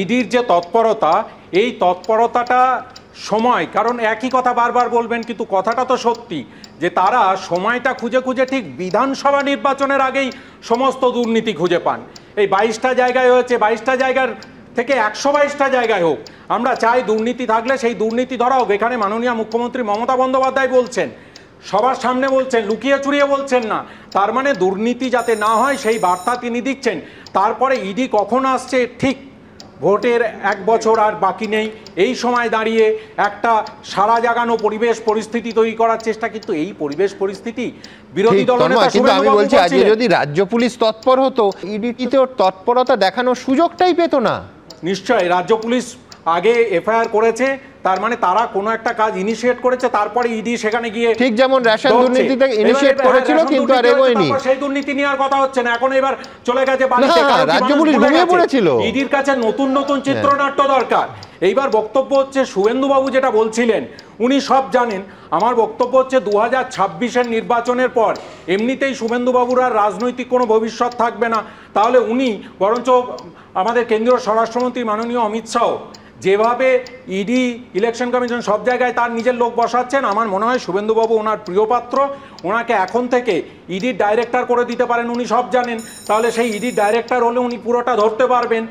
ইডির যে তৎপরতা, এই তৎপরতাটা সময়, কারণ একই কথা বারবার বলবেন কিন্তু কথাটা তো সত্যি যে তারা সময়টা খুঁজে খুঁজে ঠিক বিধানসভা নির্বাচনের আগেই সমস্ত দুর্নীতি খুঁজে পান। এই 22টা জায়গায় হয়েছে, 22টা জায়গার থেকে 122টা জায়গায় হোক, আমরা চাই দুর্নীতি থাকলে সেই দুর্নীতি ধরা হোক। এখানে মাননীয় মুখ্যমন্ত্রী মমতা বন্দ্যোপাধ্যায় বলছেন, সবার সামনে বলছেন, লুকিয়ে চুরিয়ে বলছেন না। তার মানে দুর্নীতি যাতে না হয় সেই বার্তা তিনি দিচ্ছেন। তারপরে ইডি কখন আসছে, ঠিক ভোটের 1 বছর আর বাকি নেই, এই সময় দাঁড়িয়ে একটা সারা জাগানো পরিবেশ পরিস্থিতি তৈরি করার চেষ্টা, কিন্তু এই পরিবেশ পরিস্থিতি বিরোধী দলনেতা কিন্তু আমি শুভেন্দুবাবু বলছি আজকে বলছিলেন। যদি রাজ্য পুলিশ তৎপর হতো, ইডি তো তৎপরতা দেখানোর সুযোগটাই পেত না। নিশ্চয়ই রাজ্য পুলিশ আগে এফআইআর করেছে, তার মানে তারা কোনো একটা কাজ ইনিশিয়েট করেছে, তারপরে ইডি সেখানে গিয়ে ঠিক যেমন রেশন দুর্নীতিতে ইনিশিয়েট করেছিল কিন্তু আর এগোয়নি। সেই দুর্নীতি নিয়ে আর কথা হচ্ছে না, এখন এবার চলে গেছে বাড়িতে, রাজ্য পুলিশ ঘুমিয়ে পড়েছিল। ইডির কাছে নতুন নতুন চিত্রনাট্য দরকার। এইবার বক্তব্য হচ্ছে শুভেন্দুবাবু যেটা বলছিলেন, উনি সব জানেন। আমার বক্তব্য হচ্ছে 2026-এর নির্বাচনের পর এমনিতেই শুভেন্দুবাবুর আর রাজনৈতিক কোনো ভবিষ্যৎ থাকবে না। তাহলে উনি বরঞ্চ আমাদের কেন্দ্রীয় স্বরাষ্ট্রমন্ত্রী মাননীয় অমিত শাহ যেভাবে ইডি, ইলেকশন কমিশন সব জায়গায় তার নিজের লোক বসাচ্ছেন, আমার মনে হয় শুভেন্দুবাবু ওনার প্রিয়পাত্র, ওনাকে এখন থেকে ইডির ডাইরেক্টর করে দিতে পারেন। উনি সব জানেন, তাহলে সেই ইডির ডাইরেক্টর হলে উনি পুরোটা ধরতে পারবেন।